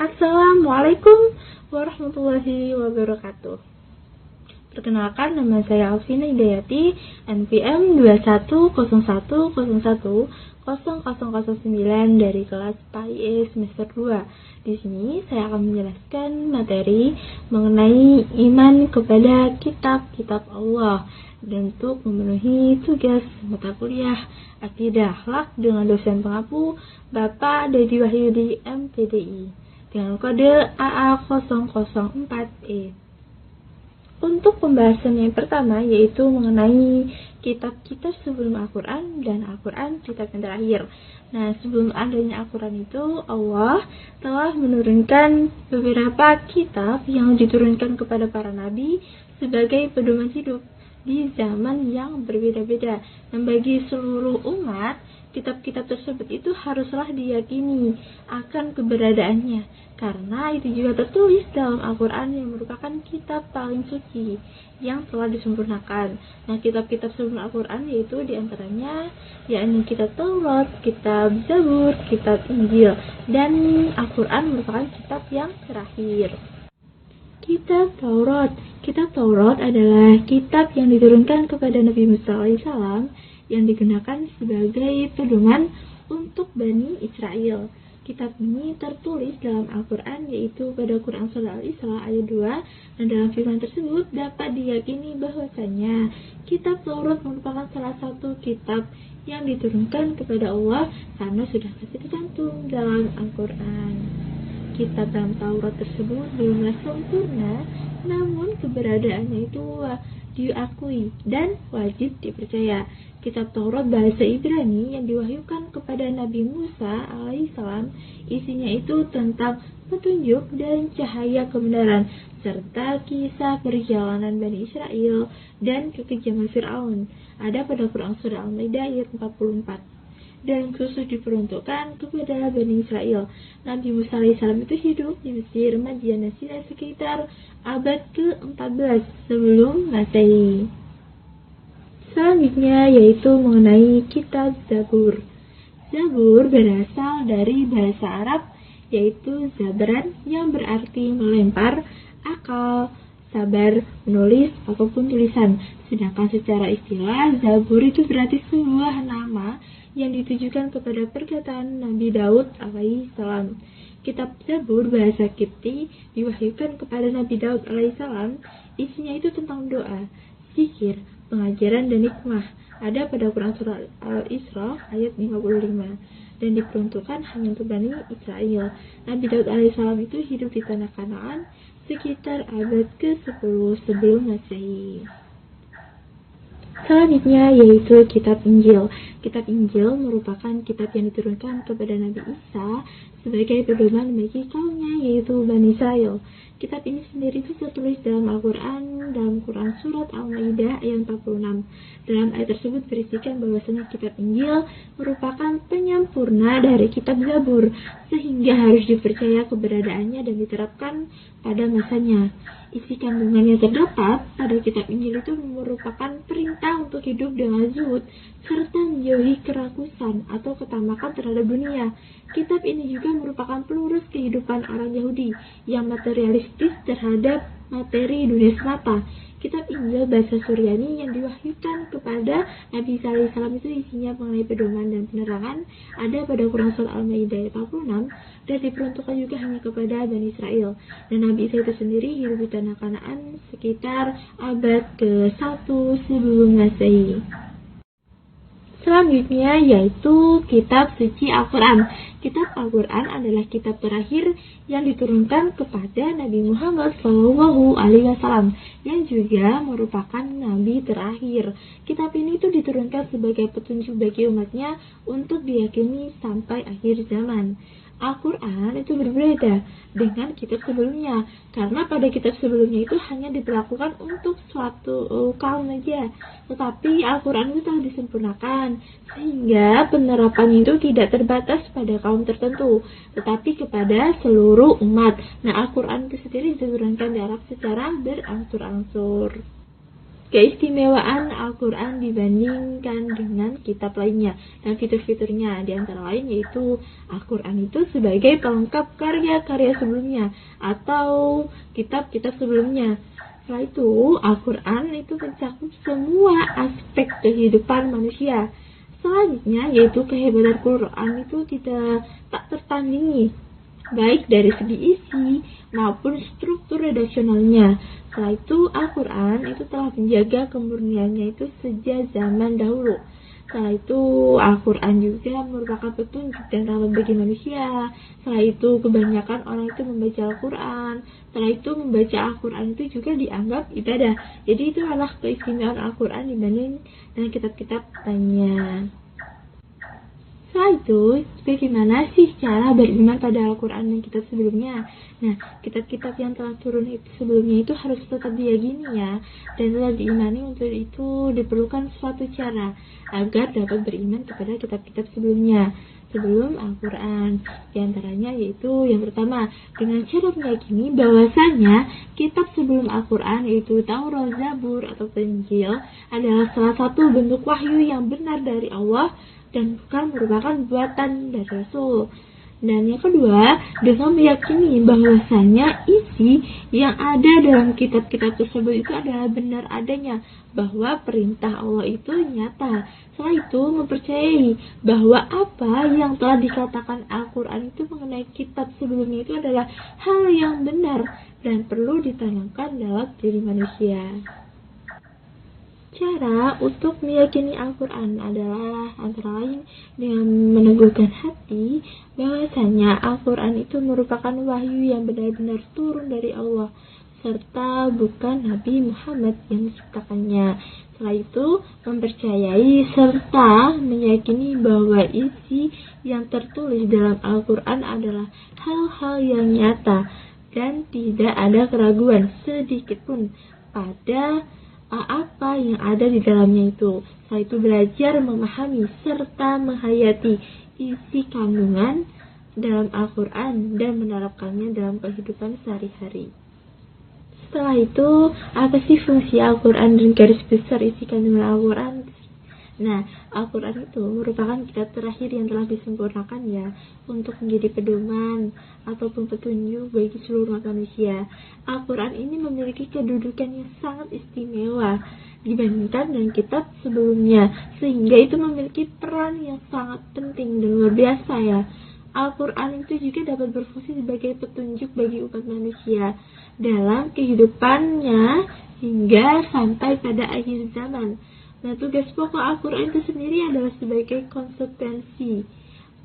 Assalamualaikum warahmatullahi wabarakatuh. Perkenalkan, nama saya Alvina Hidayati, NPM 2101010009 dari kelas PAIE semester 2. Di sini saya akan menjelaskan materi mengenai iman kepada kitab-kitab Allah dan untuk memenuhi tugas mata kuliah Akidah Akhlak dengan dosen pengampu Bapak Dedi Wahyudi MPDI dengan kode AA004E. Untuk pembahasan yang pertama yaitu mengenai kitab-kitab sebelum Al-Quran dan Al-Quran kitab yang terakhir. Nah, sebelum adanya Al-Quran itu Allah telah menurunkan beberapa kitab yang diturunkan kepada para nabi sebagai pedoman hidup di zaman yang berbeda-beda. Dan bagi seluruh umat, kitab-kitab tersebut itu haruslah diyakini akan keberadaannya, karena itu juga tertulis dalam Al-Quran yang merupakan kitab paling suci yang telah disempurnakan. Nah, kitab-kitab sebelum Al-Quran yaitu diantaranya yakni kitab Taurat, kitab Zabur, kitab Injil, dan Al-Quran merupakan kitab yang terakhir. Kitab Taurat. Kitab Taurat adalah kitab yang diturunkan kepada Nabi Musa alaihissalam yang digunakan sebagai pedoman untuk Bani Israel. Kitab ini tertulis dalam Al-Quran yaitu pada Quran Surah Al-Isra ayat 2, dan dalam firman tersebut dapat diyakini bahwasanya kitab Taurat merupakan salah satu kitab yang diturunkan kepada Allah karena sudah pasti tercantum dalam Al-Quran. Kitab dalam Taurat tersebut belumlah sempurna, namun keberadaannya itu diakui dan wajib dipercaya. Kitab Taurat bahasa Ibrani yang diwahyukan kepada Nabi Musa alaihissalam isinya itu tentang petunjuk dan cahaya kebenaran serta kisah perjalanan Bani Israel dan kekejaman Fir'aun. Ada pada Quran Surah Al-Maidah ayat 44. Dan khusus diperuntukkan kepada Bani Israel. Nabi Musa alaihissalam itu hidup di Mesir, Madian, dan Syria sekitar abad ke-14 sebelum Masehi. Selanjutnya yaitu mengenai kitab Zabur. Zabur berasal dari bahasa Arab yaitu zabran yang berarti melempar, akal, sabar, menulis, ataupun tulisan. Sedangkan secara istilah Zabur itu berarti sebuah nama yang ditujukan kepada perkataan Nabi Daud alaihissalam. Kitab Zabur bahasa Kipti diwahyukan kepada Nabi Daud alaihissalam. Isinya itu tentang doa, zikir, pengajaran, dan hikmah. Ada pada Quran Surah Al-Isra ayat 55 dan diperuntukkan hanya untuk Bani Israel. Nabi Daud alaihissalam itu hidup di tanah Kanaan sekitar abad ke-10 sebelum Masehi. Selanjutnya yaitu kitab Injil. Kitab Injil merupakan kitab yang diturunkan kepada Nabi Isa sebagai pedoman bagi kaumnya yaitu Bani Israel. Kitab ini sendiri itu tertulis dalam Al-Quran dalam Quran Surat Al-Maidah ayat 46. Dalam ayat tersebut berisikan bahwasanya kitab Injil merupakan penyempurna dari kitab Zabur sehingga harus dipercaya keberadaannya dan diterapkan pada masanya. Isi kandungan yang terdapat pada kitab Injil itu merupakan perintah untuk hidup dengan zuhud serta menjauhi kerakusan atau ketamakan terhadap dunia. Kitab ini juga merupakan pelurus kehidupan orang Yahudi yang materialistis terhadap materi dunia semata. Kitab Injil bahasa Suryani yang diwahyukan kepada Nabi Isa alaihissalam itu isinya mengenai pedoman dan penerangan. Ada pada Quran Surah Al-Maidah ayat 46 dan diperuntukkan juga hanya kepada Bani Israel. Dan Nabi Isa itu sendiri hidup di tanah Kanaan sekitar abad ke-1 sebelum Masehi. Selanjutnya yaitu kitab suci Al-Quran. Kitab Al-Quran adalah kitab terakhir yang diturunkan kepada Nabi Muhammad SAW yang juga merupakan nabi terakhir. Kitab ini itu diturunkan sebagai petunjuk bagi umatnya untuk diyakini sampai akhir zaman. Al-Quran itu berbeda dengan kitab sebelumnya, karena pada kitab sebelumnya itu hanya diberlakukan untuk suatu kaum saja, tetapi Al-Quran itu telah disempurnakan sehingga penerapannya itu tidak terbatas pada kaum tertentu, tetapi kepada seluruh umat. Nah, Al-Quran itu sendiri diturunkan di Arab secara berangsur-angsur. keistimewaan Al-Quran dibandingkan dengan kitab lainnya dan fitur-fiturnya, di antara lain yaitu Al-Quran itu sebagai pelengkap karya-karya sebelumnya atau kitab-kitab sebelumnya. Setelah itu, Al-Quran itu mencakup semua aspek kehidupan manusia. Selanjutnya yaitu kehebatan Quran itu tak tertandingi, baik dari segi isi maupun struktur redaksionalnya. Setelah itu, Al-Quran itu telah menjaga kemurniannya itu sejak zaman dahulu. Setelah itu, Al-Quran juga merupakan petunjuk dan rahmat bagi manusia. Setelah itu, kebanyakan orang itu membaca Al-Quran. Setelah itu, membaca Al-Quran itu juga dianggap ibadah. Jadi itu adalah keistimewaan Al-Quran dibanding dengan kitab-kitab lainnya. Setelah itu, bagaimana sih cara beriman pada Al-Quran dan kitab sebelumnya? Nah, kitab-kitab yang telah turun itu sebelumnya itu harus tetap diyakini ya, dan tetap diimani. Untuk itu diperlukan suatu cara agar dapat beriman kepada kitab-kitab sebelumnya sebelum Al-Quran. Di antaranya yaitu yang pertama, dengan cara meyakini bahwasanya kitab sebelum Al-Quran yaitu Taurat, Zabur atau Injil adalah salah satu bentuk wahyu yang benar dari Allah dan bukan merupakan buatan dari Rasul. Dan yang kedua, dengan meyakini bahwasanya isi yang ada dalam kitab-kitab tersebut itu adalah benar adanya, bahwa perintah Allah itu nyata. Setelah itu, mempercayai bahwa apa yang telah dikatakan Al-Quran itu mengenai kitab sebelumnya itu adalah hal yang benar dan perlu ditanamkan dalam diri manusia. Cara untuk meyakini Al-Quran adalah antara lain dengan meneguhkan hati bahwasanya Al-Quran itu merupakan wahyu yang benar-benar turun dari Allah, serta bukan Nabi Muhammad yang menciptakannya. Setelah itu, mempercayai serta meyakini bahwa isi yang tertulis dalam Al-Quran adalah hal-hal yang nyata dan tidak ada keraguan sedikitpun pada apa yang ada di dalamnya itu. Setelah itu, belajar memahami serta menghayati isi kandungan dalam Al-Quran dan menerapkannya dalam kehidupan sehari-hari. Setelah itu, apa sih fungsi Al-Quran dan garis besar isi kandungan Al-Quran? Nah, Al-Quran itu merupakan kitab terakhir yang telah disempurnakan ya, untuk menjadi pedoman ataupun petunjuk bagi seluruh manusia. Al-Quran ini memiliki kedudukan yang sangat istimewa dibandingkan dengan kitab sebelumnya, sehingga itu memiliki peran yang sangat penting dan luar biasa ya. Al-Quran itu juga dapat berfungsi sebagai petunjuk bagi umat manusia dalam kehidupannya hingga sampai pada akhir zaman. Nah, tugas pokok Al-Quran itu sendiri adalah sebagai konsekuensi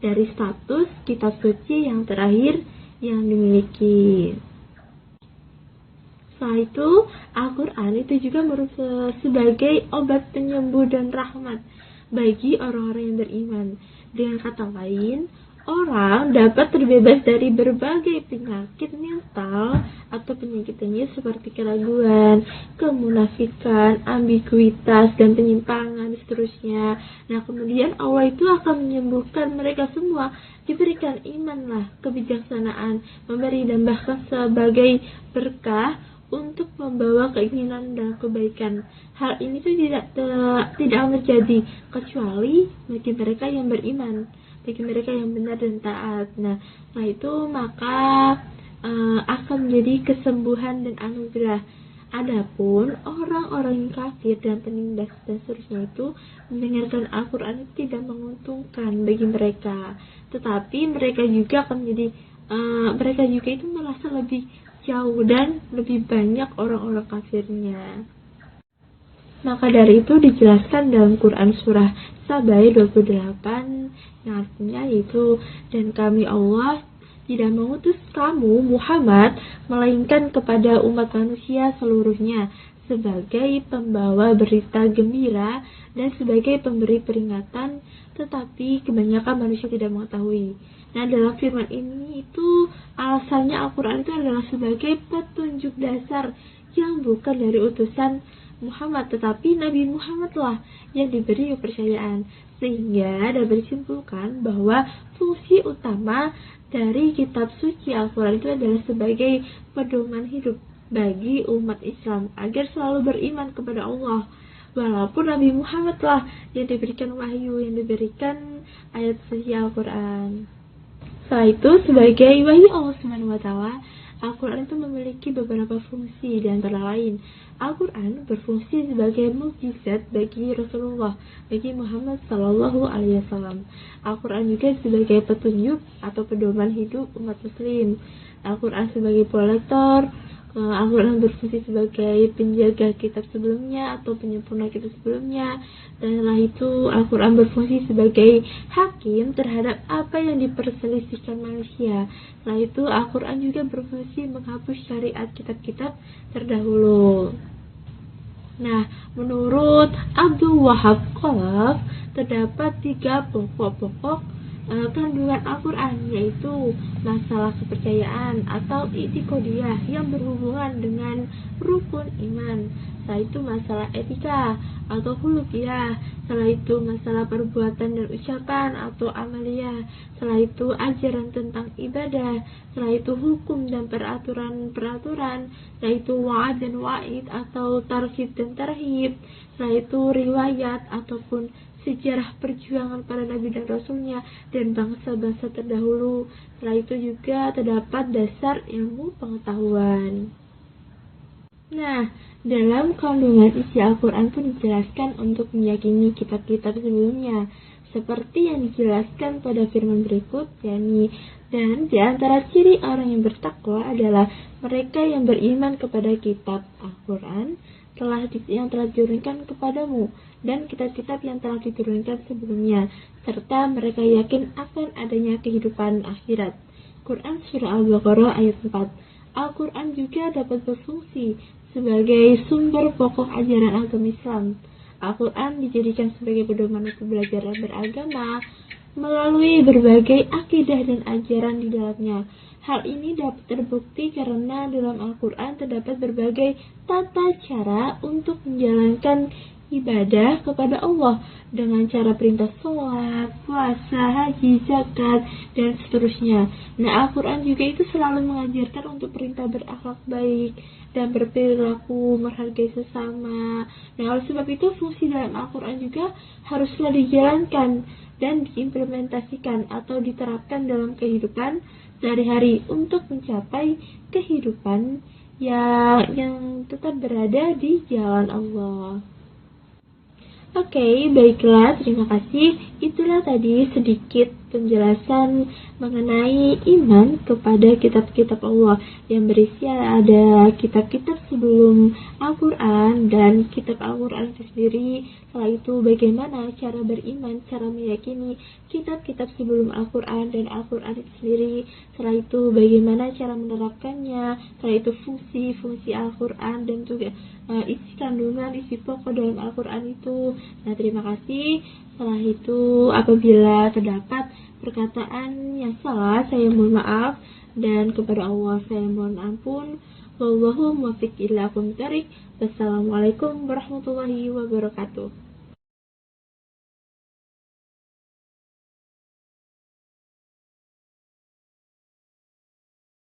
dari status kitab suci yang terakhir yang dimiliki. Setelah itu, Al-Quran itu juga merupakan sebagai obat penyembuh dan rahmat bagi orang-orang yang beriman. Dengan kata lain, orang dapat terbebas dari berbagai penyakit mental atau penyakit lainnya seperti keraguan, kemunafikan, ambiguitas, dan penyimpangan, dan seterusnya. Nah, kemudian Allah itu akan menyembuhkan mereka semua, diberikan imanlah, kebijaksanaan, memberi dan bahkan sebagai berkah untuk membawa keinginan dan kebaikan. Hal ini tuh tidak terjadi kecuali bagi mereka yang beriman, bagi mereka yang benar dan taat. Nah, setelah itu maka akan menjadi kesembuhan dan anugerah. Adapun orang-orang yang kafir dan penindas dan seterusnya itu mendengarkan Al-Quran itu tidak menguntungkan bagi mereka, tetapi mereka juga akan menjadi mereka juga itu merasa lebih jauh dan lebih banyak orang-orang kafirnya. Maka dari itu dijelaskan dalam Quran surah Saba 28 yang artinya yaitu, dan kami Allah tidak mengutus kamu Muhammad melainkan kepada umat manusia seluruhnya sebagai pembawa berita gembira dan sebagai pemberi peringatan, tetapi kebanyakan manusia tidak mengetahui. Nah, dalam firman ini itu alasannya Al-Quran itu adalah sebagai petunjuk dasar yang bukan dari utusan Muhammad, tetapi Nabi Muhammad lah yang diberi kepercayaan, sehingga dapat disimpulkan bahwa fungsi utama dari kitab suci Al-Quran itu adalah sebagai pedoman hidup bagi umat Islam agar selalu beriman kepada Allah, walaupun Nabi Muhammad lah yang diberikan wahyu, yang diberikan ayat suci Al-Quran. Setelah itu, sebagai wahyu Allah Subhanahu wa Ta'ala, Al-Quran itu memiliki beberapa fungsi, di antara lain Al-Quran berfungsi sebagai mukjizat bagi Rasulullah, bagi Muhammad Sallallahu Alaihi Wasallam. Al-Quran juga sebagai petunjuk atau pedoman hidup umat Muslim. Al-Quran sebagai prolektor. Al-Quran berfungsi sebagai penjaga kitab sebelumnya atau penyempurna kitab sebelumnya. Dan setelah itu Al-Quran berfungsi sebagai hakim terhadap apa yang diperselisihkan manusia. Setelah itu Al-Quran juga berfungsi menghapus syariat kitab-kitab terdahulu. Nah, menurut Abdul Wahab Khalaf, terdapat 3 pokok-pokok kandungan Al-Quran, yaitu masalah kepercayaan atau i'tiqadiyah yang berhubungan dengan rukun iman. Setelah itu masalah etika atau khuluqiyah. Setelah itu masalah perbuatan dan ucapan atau amaliyah. Setelah itu ajaran tentang ibadah. Setelah itu hukum dan peraturan-peraturan. Setelah itu wa'ad dan wa'id atau tarhib dan tarhib. Setelah itu riwayat ataupun sejarah perjuangan para nabi dan rasulnya dan bangsa-bangsa terdahulu. Setelah itu juga terdapat dasar ilmu pengetahuan. Nah, dalam kandungan isi Al-Quran pun dijelaskan untuk meyakini kitab-kitab sebelumnya, seperti yang dijelaskan pada firman berikut, yakni, dan di antara ciri orang yang bertakwa adalah mereka yang beriman kepada kitab Al-Quran yang telah diturunkan kepadamu dan kitab-kitab yang telah diturunkan sebelumnya, serta mereka yakin akan adanya kehidupan akhirat. Quran Surah Al-Baqarah ayat 4. Al-Quran juga dapat berfungsi sebagai sumber pokok ajaran agama Islam. Al-Quran dijadikan sebagai pedoman untuk belajar dan beragama melalui berbagai akidah dan ajaran di dalamnya. Hal ini dapat terbukti karena dalam Al-Quran terdapat berbagai tata cara untuk menjalankan ibadah kepada Allah dengan cara perintah sholat, puasa, haji, zakat, dan seterusnya. Nah, Al-Quran juga itu selalu mengajarkan untuk perintah berakhlak baik dan berperilaku menghargai sesama. Nah, oleh sebab itu fungsi dalam Al-Quran juga haruslah dijalankan dan diimplementasikan atau diterapkan dalam kehidupan sehari-hari untuk mencapai kehidupan yang tetap berada di jalan Allah. Oke, baiklah, terima kasih. Itulah tadi sedikit penjelasan mengenai iman kepada kitab-kitab Allah yang berisi ada kitab-kitab sebelum Al-Quran dan kitab Al-Quran itu sendiri. Setelah itu bagaimana cara beriman, cara meyakini kitab-kitab sebelum Al-Quran dan Al-Quran itu sendiri. Setelah itu bagaimana cara menerapkannya. Setelah itu fungsi Al-Quran dan juga isi kandungan, isi pokok dalam Al-Quran itu. Nah, terima kasih. Setelah itu apabila terdapat perkataan yang salah, saya mohon maaf, dan kepada Allah saya mohon ampun. Wallahu muwaffiq ila aqwamit thoriq. Wassalamualaikum warahmatullahi wabarakatuh.